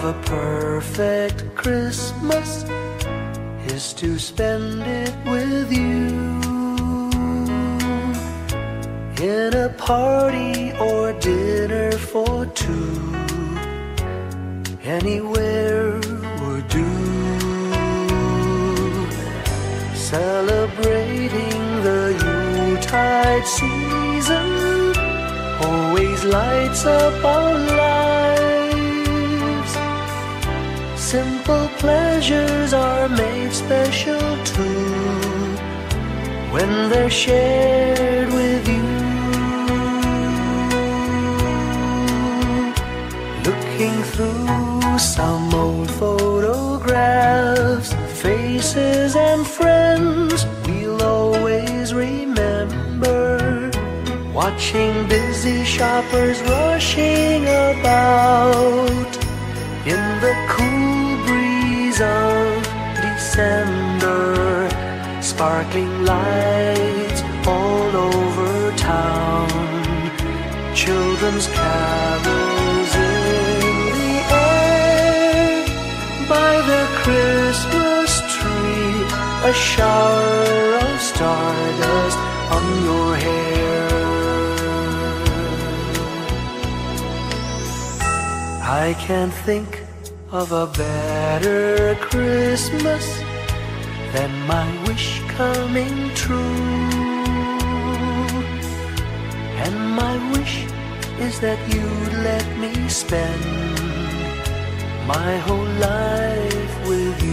of a perfect Christmas is to spend it with you, in a party or dinner for two. Anywhere would do. Celebrating the Yuletide season always lights up our lives. Simple pleasures are made special too when they're shared with you. Looking through some old photographs, faces and friends we'll always remember, watching busy shoppers rushing about in the cool breeze of December, sparkling lights all over town, children's carols in the air, by the Christmas tree, a shower of stardust on your hair. I can't think of a better Christmas than my wish coming true. And my wish is that you'd let me spend my whole life with you.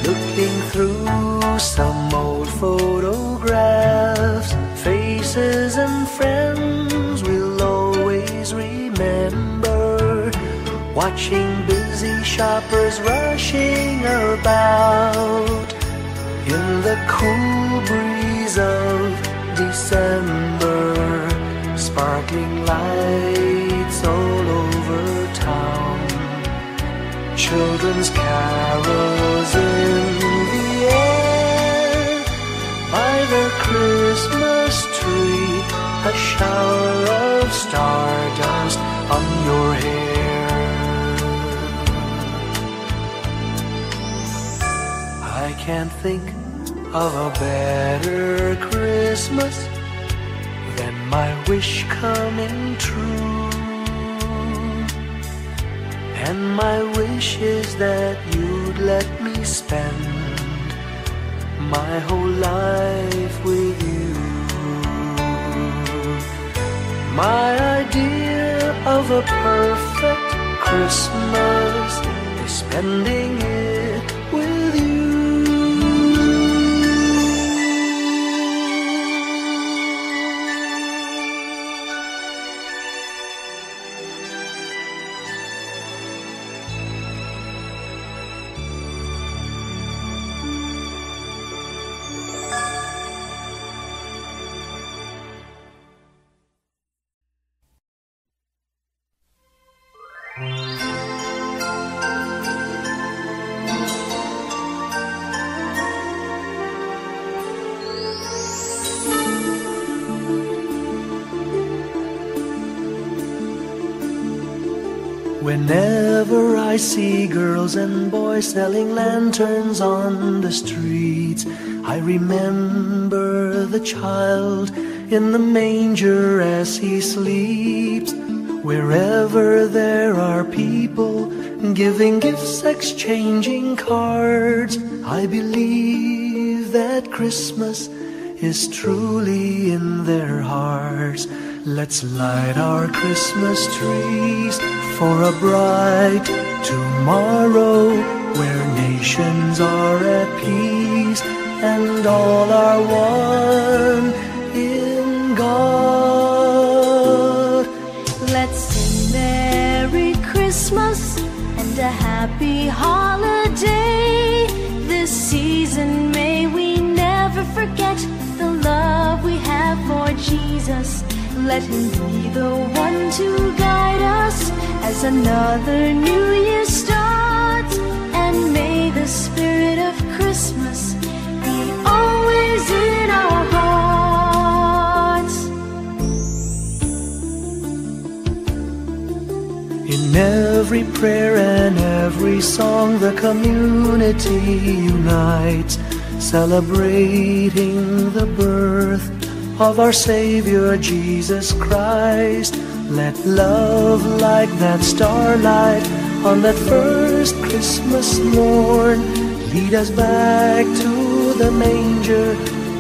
Looking through some old photographs, faces and friends we'll always remember, watching busy shoppers rushing about in the cool breeze of December, sparkling lights all over town, children's carols in the air, by the Christmas tree, a shower of stardust on your hair. I can't think of a better Christmas than my wish coming true. And my wish is that you'd let me spend my whole life with you. My idea of a perfect Christmas is spending it with you. Whenever I see girls and boys selling lanterns on the streets, I remember the child in the manger as he sleeps. Wherever there are people giving gifts, exchanging cards, I believe that Christmas is truly in their hearts. Let's light our Christmas trees for a bright tomorrow, where nations are at peace and all are one in God. Let's sing Merry Christmas and a happy holiday this season may we never forget the love we have for Jesus. Let Him be the one to guide us as another new year starts. And may the spirit of Christmas be always in our hearts. In every prayer and every song, the community unites, celebrating the birth of our Savior Jesus Christ. Let love like that starlight on that first Christmas morn lead us back to the manger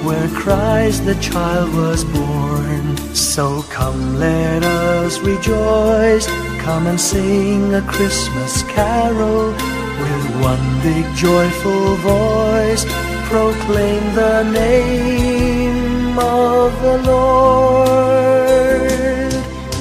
where Christ the child was born. So come, let us rejoice, come and sing a Christmas carol with one big joyful voice, proclaim the name of the Lord.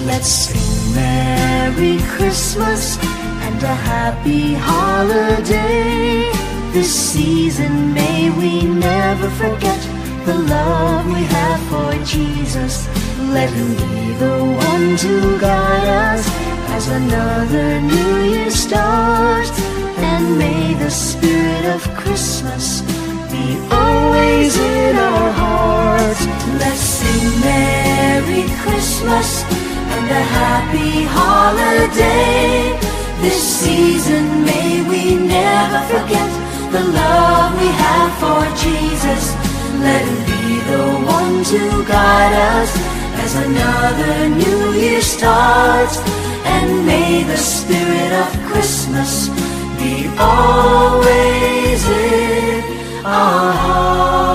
Let's sing Merry Christmas and a happy holiday. This season may we never forget the love we have for Jesus. Let Him be the one to guide us as another new year starts. And may the spirit of Christmas be always in our hearts. Let's sing Merry Christmas and a happy holiday. This season may we never forget the love we have for Jesus. Let Him be the one to guide us as another new year starts. And may the spirit of Christmas be always in our hearts.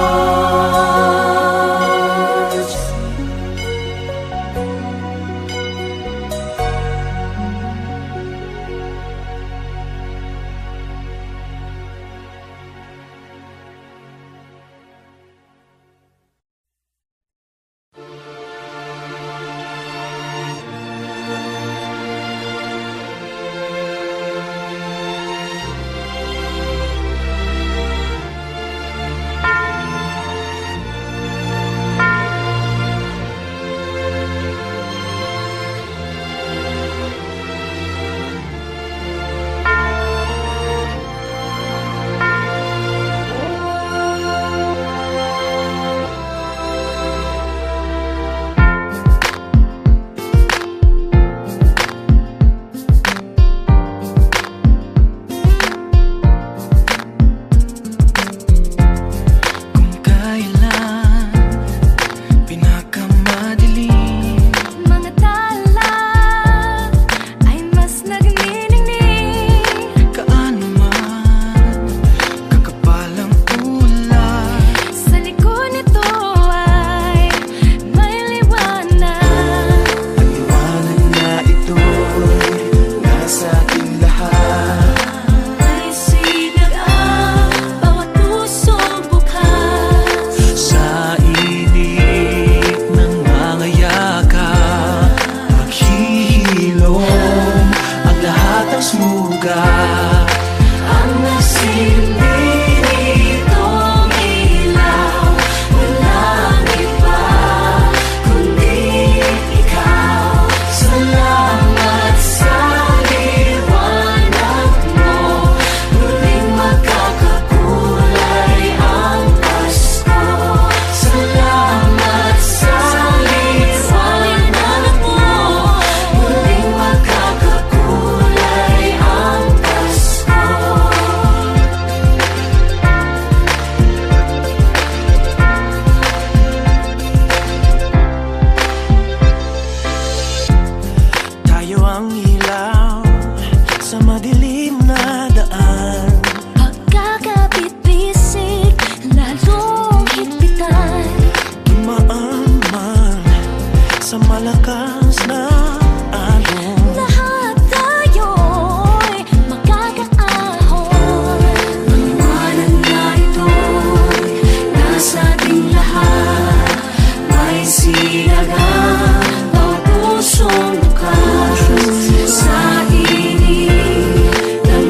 Pusong bukas sa init ng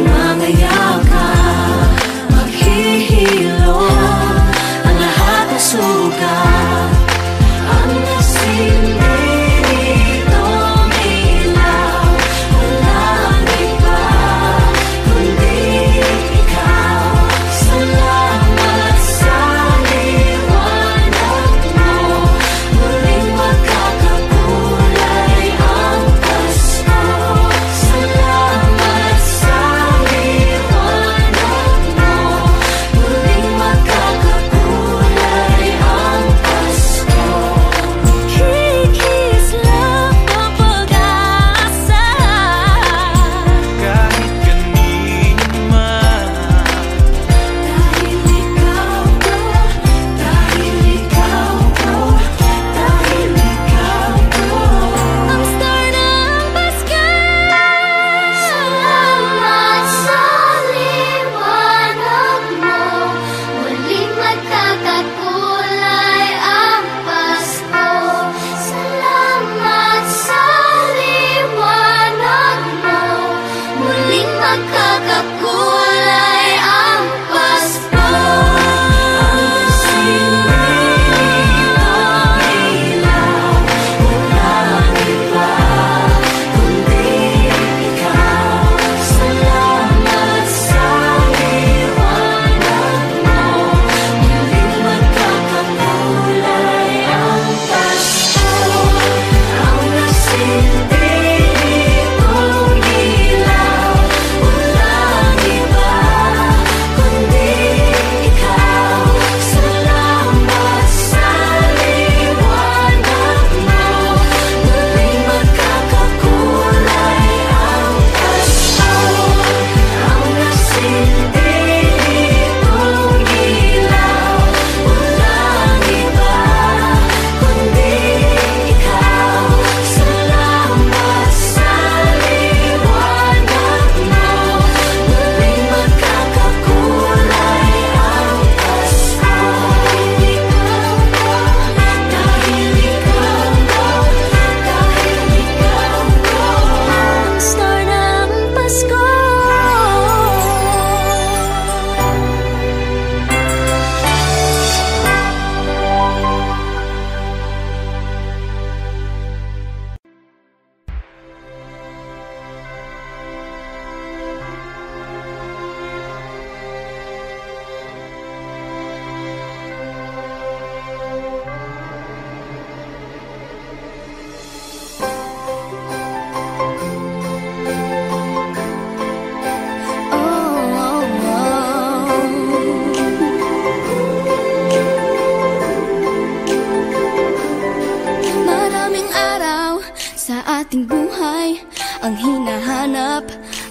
ang hinahanap,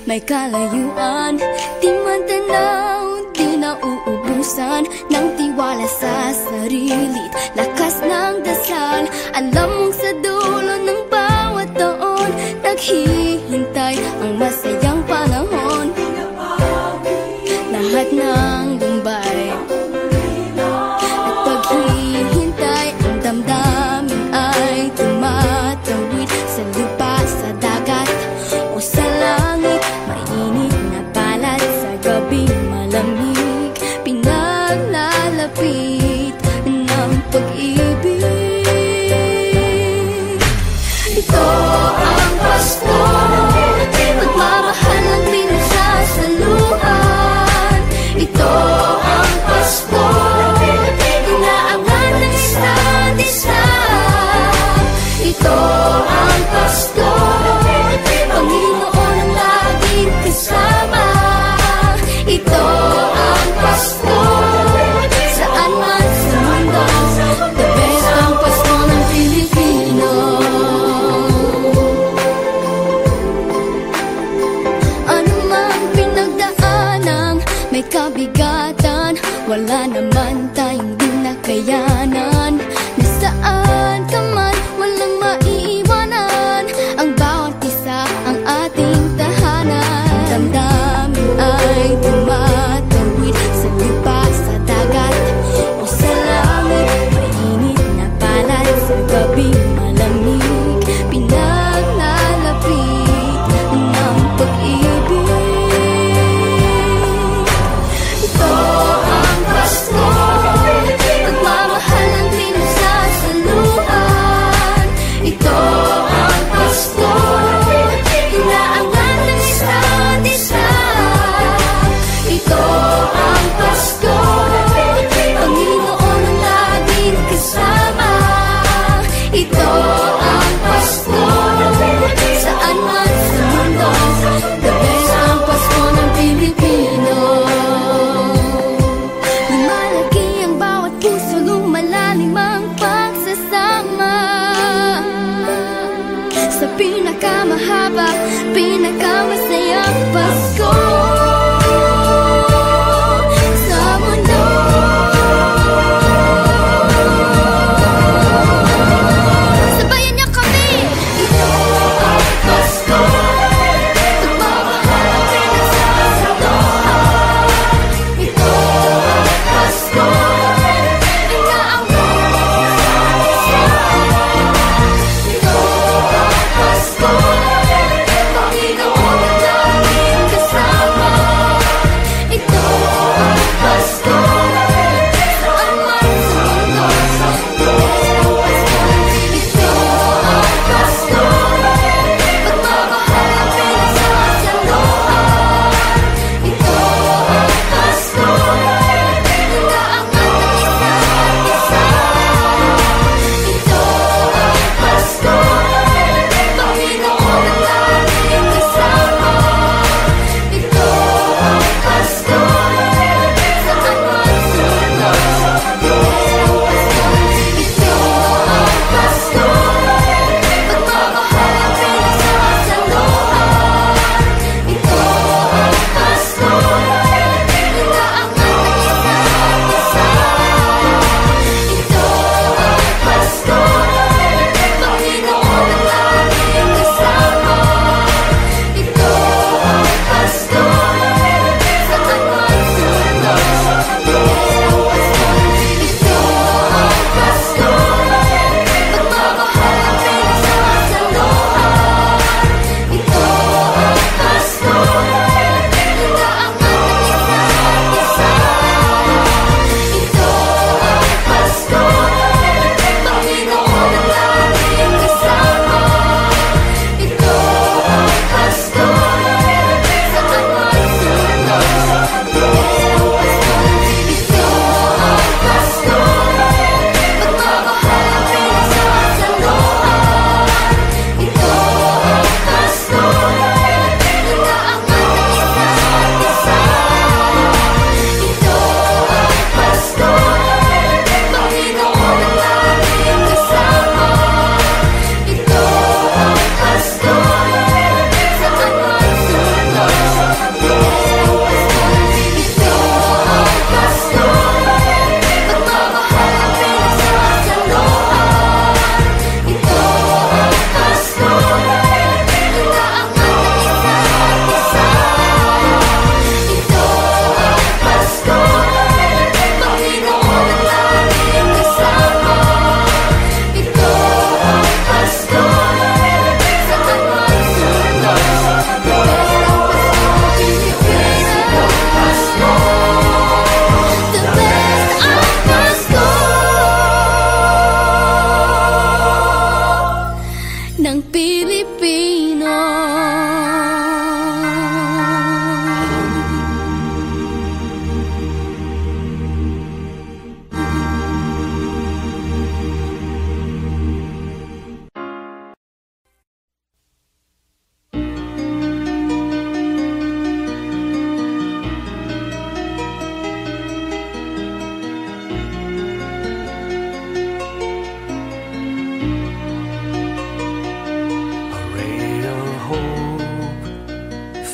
may kalayuan. Di man tanaw, di na uubusan ng tiwala sa sarili't lakas ng dasal. Alam mong sa dulo ng bawat taon, naghihintay ang masayang panahon. Lahat ng lumbay at paghihintay, ang damdamin ay tumatawid sa lupa, sa dagat o sa langit. Mainit na palad sa gabing malamig, pinaglalapit ng pag-ibig. Ito ang Pasko, pagmamahal ng pinagsasaluhan. Ito ang Pasko, inaangan ng isa't isa. Ito ang Pasko, Panginoon ang laging kasama. Ito ang Pasko, saan man sa mundo, the best ang Pasko ng Pilipino. Ano mang pinagdaanang may kabigatan, wala naman tayong di nakayanan. Nasaan ka man, walang maiiwanan, ang bawat isa ang ating tahanan. Damdamin ay tumatawid sa lupa, sa dagat o sa langit. Mainit na palad sa gabing malamig, pinaglalapit ng pag-ibig. Ito ang Pasko, pagmamahal ng pinagsasaluhan. Ito ang Pasko, inaangan ng isa't isa. Ito ang Pasko, Panginoon ang laging kasama. Ito ang Pasko, saan man sa mundo, the best ang Pasko ng Pilipino. Lumalaki ang bawat puso, lumalalim ang pagsasama. Sa pinakamahaba, pinakamasayang Pasko sa mundo. Sabayan niyo kami! Ito ang Pasko, pagmamahal ang pinagsasaluhan. Ito ang Pasko, inaangan ng isa't isa. Ito ang Pasko, Panginoon ang laging kasama.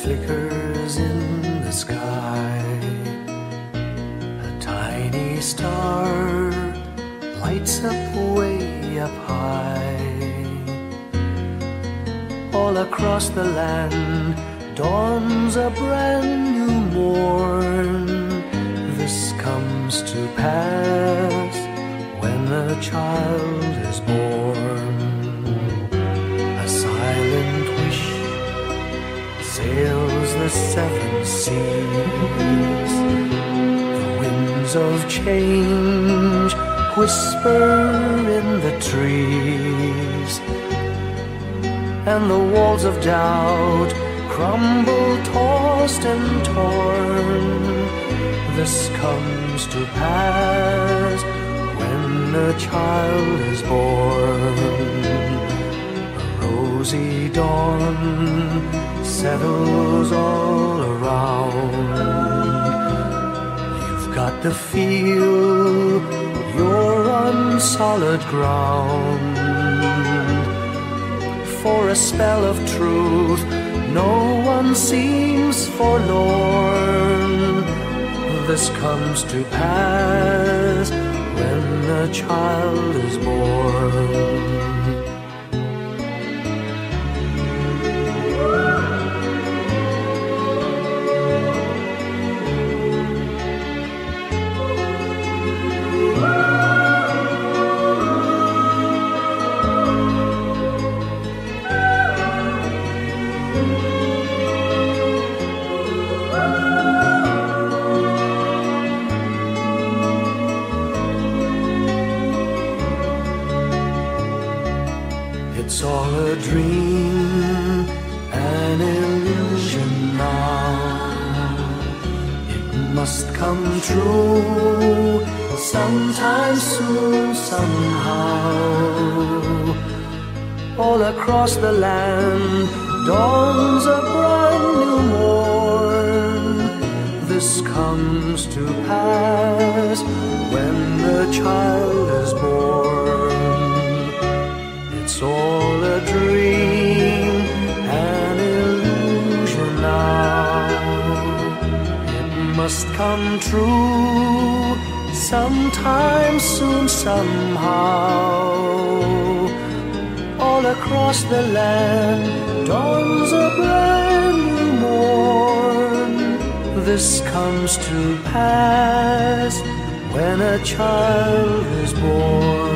flickers in the sky. A tiny star lights up way up high. All across the land dawns a brand new morn. This comes to pass when a child is born. A silent wish sails the seven seas. The winds of change whisper in the trees, and the walls of doubt crumble, tossed and torn. This comes to pass when a child is born. A rosy dawn settles all around. You've got to feel you're on solid ground. For a spell of truth, no one seems forlorn. This comes to pass when a child is born. It's all a dream, an illusion now. It must come true sometime soon, somehow. All across the land dawns a brand new morn. This comes to pass when the child is born. It's all a dream, an illusion now. It must come true sometime soon, somehow. All across the land dawns a brand new morn. This comes to pass when a child is born.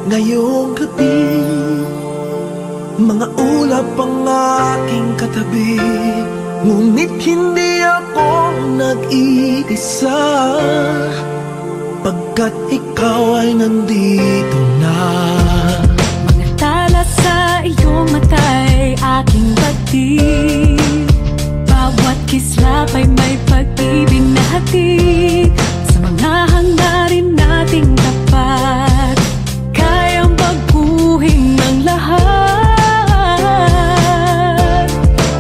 Ngayong gabi, mga ulap ang aking katabi, ngunit hindi ako nag-iisa, pagkat ikaw ay nandito na. Mga tala sa iyong mata'y aking batid, bawat kislap ay may pag-ibig na hatid. Sa mga hangarin nating tapat, kayang baguhin ng lahat.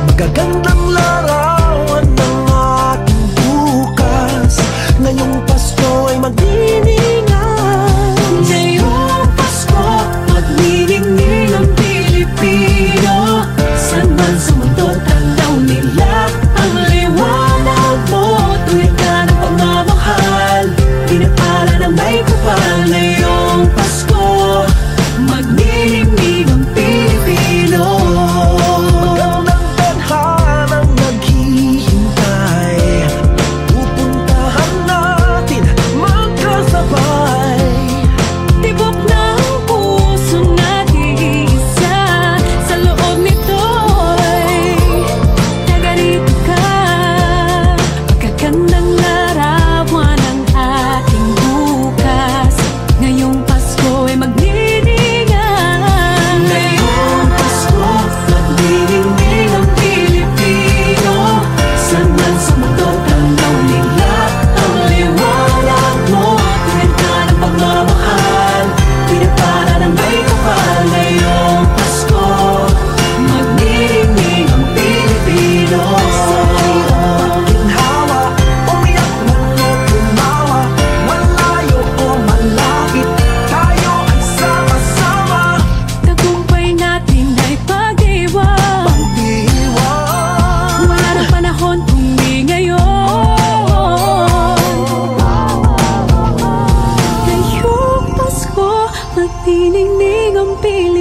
Magagandang larawan ng ating bukas, ngayong Pasko ay magdiningan.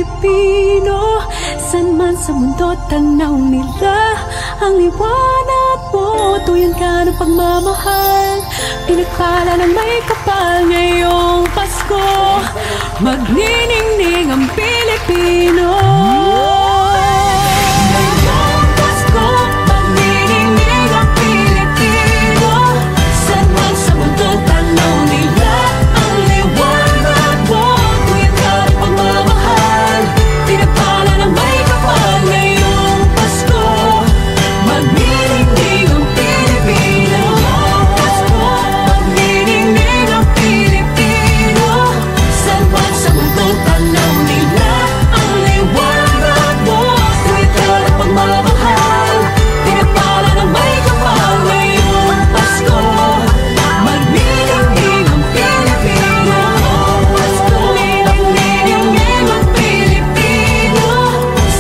Pilipino. San man sa mundo tanaw nila ang liwanag mo. Tuyan ka ng pagmamahal, pinagpala ng may kapal. Ngayong Pasko, magniningning ang Pilipino. Ngayong Pasko, magniningning ang Pilipino. San man sa mundo tanaw nila ang liwanag mo. Tuyan ka ng pagmamahal, pinagpala ng may kapal. Ngayong Pasko, magniningning ang Pilipino. Pasko, magniningning ang Pilipino. San man sa mundo tanaw nila ang liwanag mo. Tuyan ka ng pagmamahal, pinagpala ng may kapal. Ngayong Pasko, magniningning ang Pilipino. Pasko, magniningning ang Pilipino.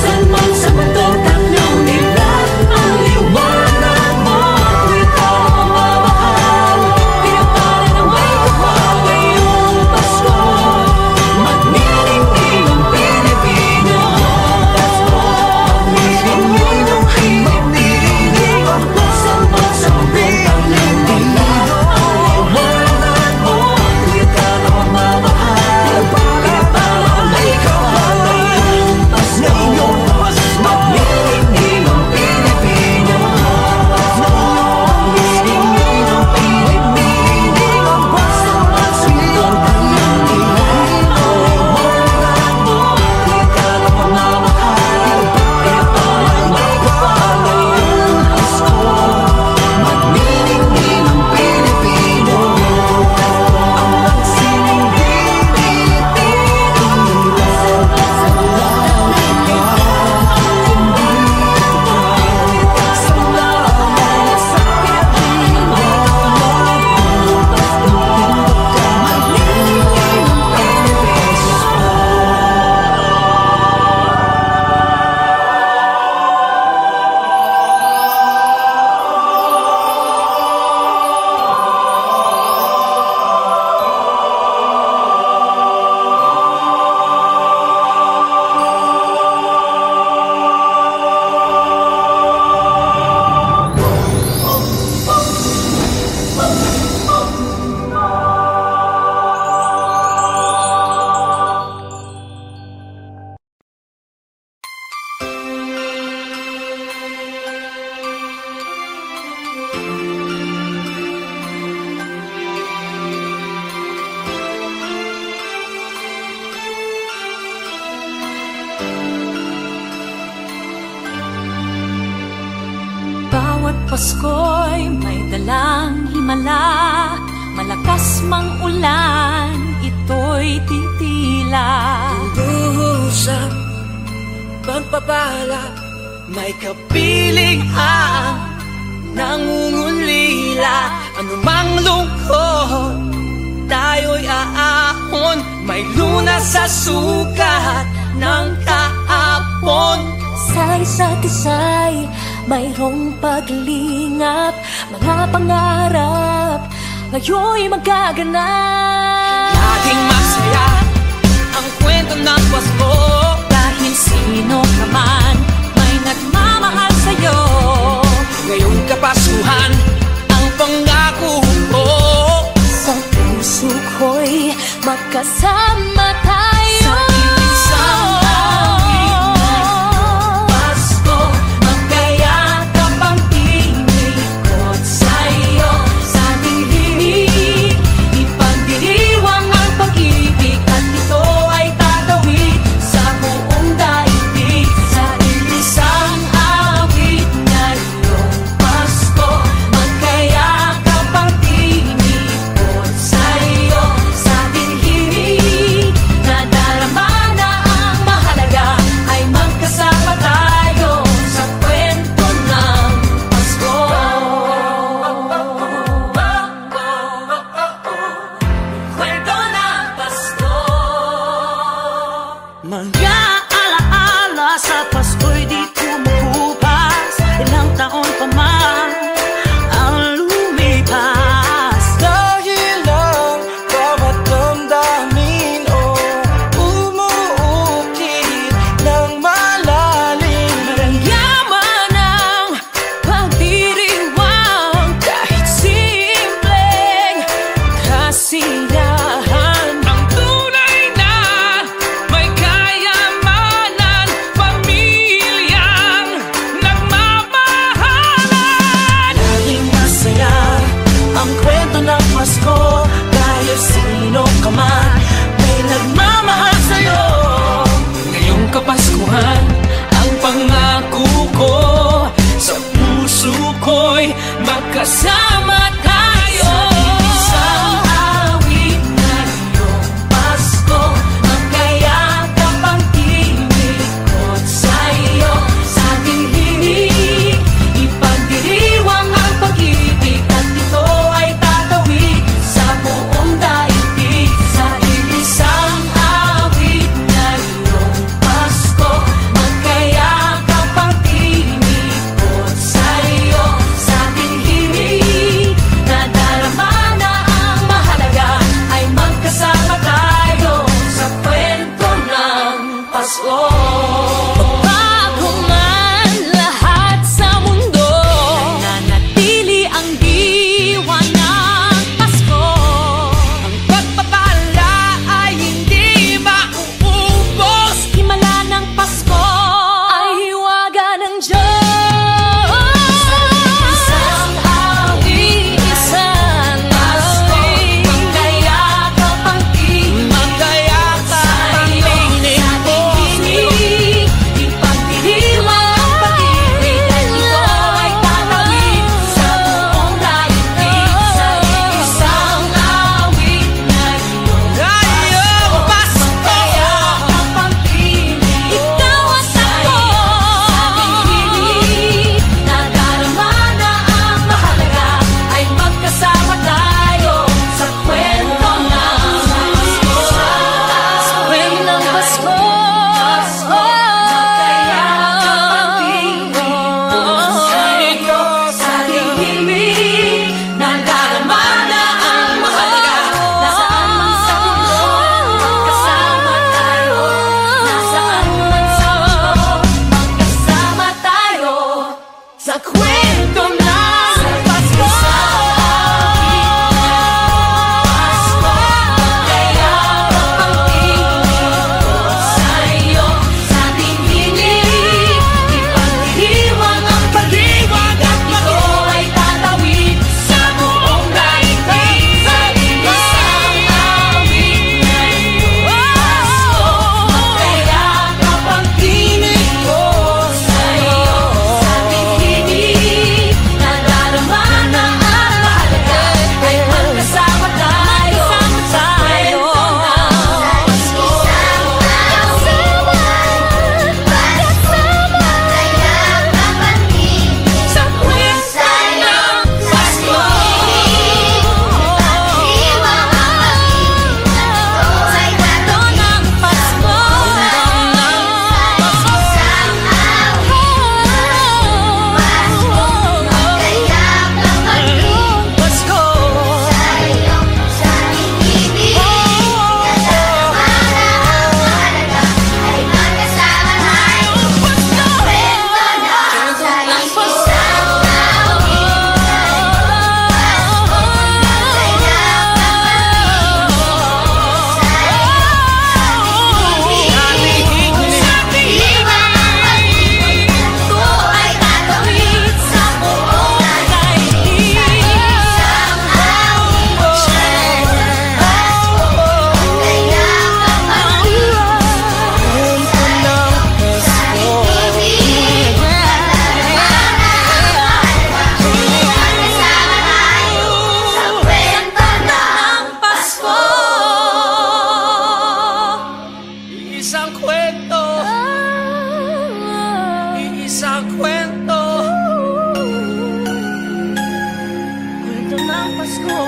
San man sa mundo tanaw nila ang liwanag mo. Tuyan ka ng pagmamahal, pinagpala ng may kapal. Ngayong Pasko, magniningning ang Pilipino. Pasko, magniningning ang Pilipino. San man sa mundo tanaw nila ang liwanag mo. Tuyan ka ng pagmamahal, pinagpala ng may kapal. Ngayong Pasko, magniningning ang Pilipino. Magniningning ang Pilipino. San man sa mundo tanaw nila ang liwanag mo. Tuyan ka ng pagmamahal, pinagpala ng may kapal. Ngayong Pasko, magniningning ang Pilipino. Ang magsining Pilipino. Sa mga salamat sa Pilipino. Magniningning ang bawat Pasko'y may dalang himala. Malakas mang ulan, ito'y titila. Usap, pagpapala, may kapiling ang nangungulila. Anumang lungkot, tayo'y aahon. May lunas sa sukat ng kahapon. Sa isa't isa'y mayroong paglingap. Mga pangarap ngayon'y magaganap. Laging masaya ang kwento ng Pasko. Dahil sino ka man may nagmamahal sa'yo. Ngayong Kapaskuhan, ang pangako ko. Sa puso ko'y magkasama tayo. Sa isang awit na Pasko, magkayakap ang tinikot sa'yo. Sa ating himig, ipagdiriwang ang pag-ibig. At ito ay tatawid sa buong daigdig. Sa isang awit ngayong Pasko, magkayakap ang tinikot sa'yo. Sa ating himig, nadarama na ang mahalaga. Ay magkasama tayo sa kwento ng Pasko. Kwento ng Pasko. Mga alaala sa Pasko'y di kumukupas. Ilang taon pa man ang lumipas. Dahil ang bawat damdamin o umuuki kasiyahan. Ang tunay na may kayamanan, pamilyang nagmamahalan. Laging masaya ang kwento ng Pasko, kahit sino ka man may nagmamahal sa'yo. Ngayong Kapaskuhan, ang pangako ko sa puso ko'y magkasama tayo. Isang awit na iyong Pasko, magkayakap ang tinikot sa'yo. Sa ating hinig, ipagdiriwang ang pag-ibig, at ito ay tatawid sa buong daigdig. Sa isang awit na iyong Pasko, magkayakap ang tinikot sa'yo. Sa ating hinig, nadarama na ang mahalaga, ay magkasama tayo sa kwento ng Pasko. Bago man lahat sa mundo, nananatili ang diwa ng Pasko. Ang pagpapala ay hindi mauubos. Himala ng Pasko ay hiwaga ng Diyos. Isang awit, Isang Pasko, awit, magkayakap ang tinig sa'yo. Sa ating hinig, ipagdiriwang ang pag-ibig, at ito ay tatawid sa buong daigdig. Sa isang awit na iyong Ngayong Pasko, magkayakap ang tinig ikaw at ako. sa ating hinig, nadarama na ang mahalaga, ay magkasama tayo sa kwento ng Pasko. Kwento ng Pasko. Magkayakap ang tinig sa'yo. Sa ating hinig, nadarama na ang mahalaga. Nasaan man sa mundo, magkasama tayo. Nasaan man sa mundo, magkasama tayo sa kwento ng Pasko. Magkayakap ang tinig sa'yo. Sa ating hinig, ipagdiriwang ang pag-ibig, at ito ay tatawid sa buong daigdig. Sa isang awit na iyong Pasko, magkayakap ang tinig sa'yo. Sa ating hinig, nadarama na ang mahalaga, ay magkasama tayo sa kwento ng Pasko. Sa kwento ng Pasko. Kwento ng Pasko. Pasko. Isang kwento, isang kwento. Kwento ng Pasko.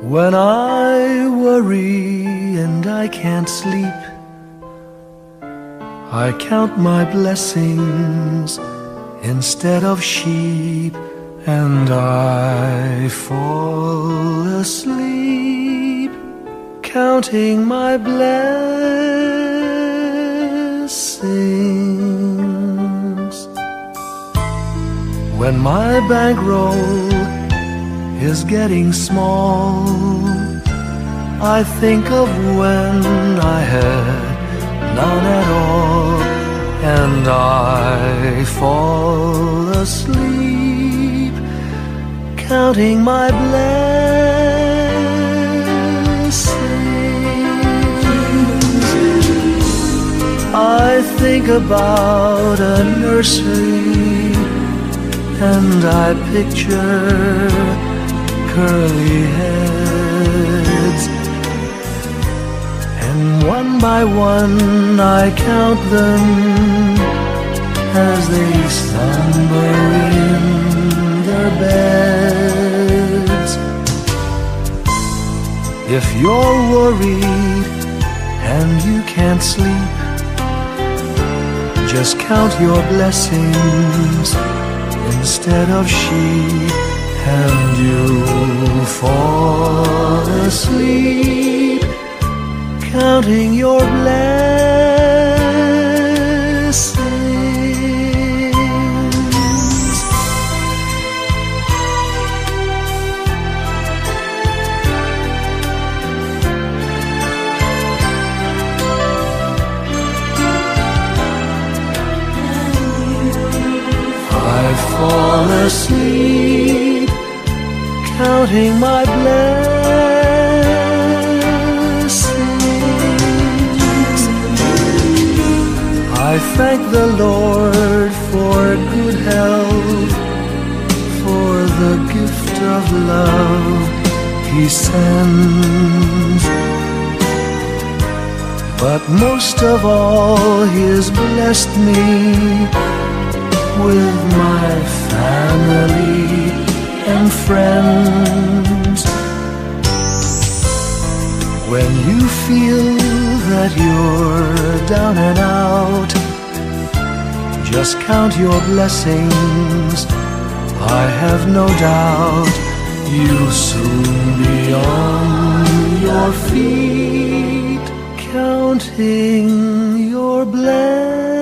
When I worry and I can't sleep. I count my blessings instead of sheep, and I fall asleep counting my blessings. When my bankroll is getting small, I think of when I had none at all, and I fall asleep counting my blessings. I think about a nursery, and I picture curly heads, and one by one I count them as they slumber in their beds. If you're worried and you can't sleep, just count your blessings instead of sheep, and you'll fall asleep counting your blessings. I fall asleep counting my blessings. I thank the Lord for good health, for the gift of love He sends. But most of all, He has blessed me with my family and friends. When you feel that you're down and out, just count your blessings. I have no doubt you'll soon be on your feet, counting your blessings.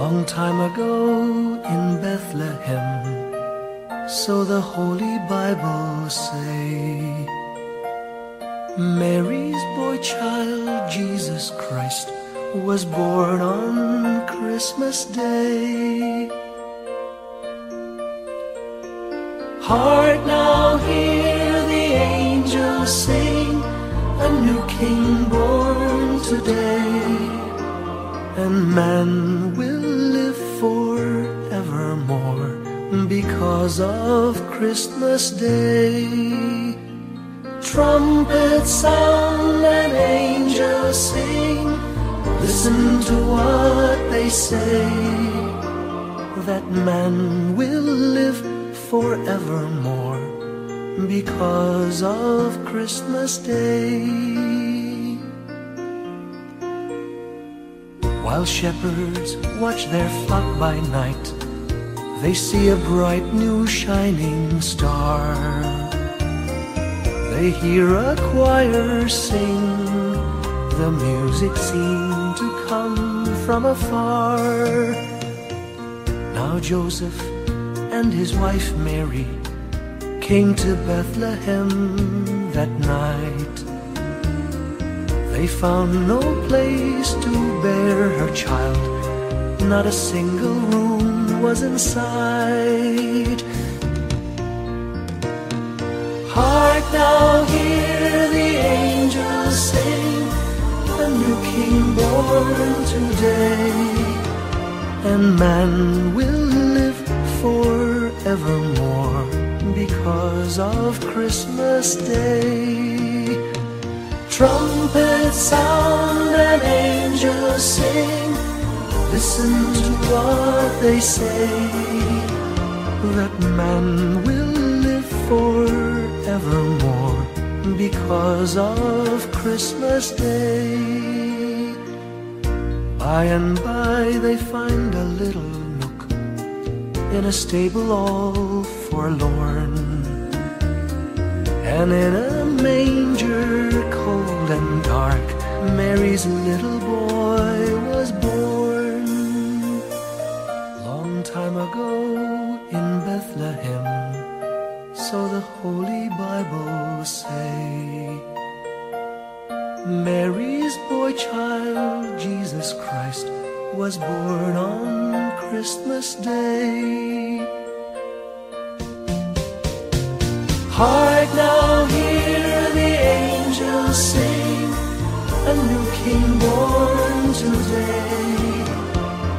Long time ago in Bethlehem, so the Holy Bible say, Mary's boy child, Jesus Christ, was born on Christmas Day. Hark now, hear the angels sing, a new King born today, and man will live forevermore because of Christmas Day. Trumpets sound and angels sing, listen to what they say, that man will live forevermore because of Christmas Day. While shepherds watch their flock by night, they see a bright new shining star. They hear a choir sing, the music seemed to come from afar. Now Joseph and his wife Mary came to Bethlehem that night. They found no place to bear her child, not a single room was in sight. Hark now, hear the angels sing, a new King born today, and man will live forevermore because of Christmas Day. Trumpets sound and angels sing, listen to what they say, that man will live forevermore because of Christmas Day. By and by they find a little nook in a stable all forlorn, and in a manger cold and dark, Mary's little boy was born. Long time ago in Bethlehem, so the Holy Bible say, Mary's boy child, Jesus Christ, was born on Christmas Day. Hark now, hear the angels sing, a new King born today,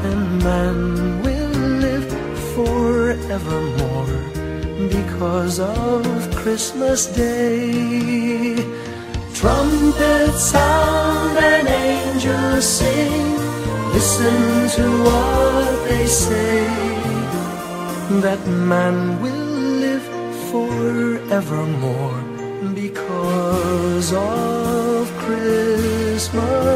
and man will live forevermore because of Christmas Day. Trumpets sound and angels sing, listen to what they say, that man will live forevermore because of Christmas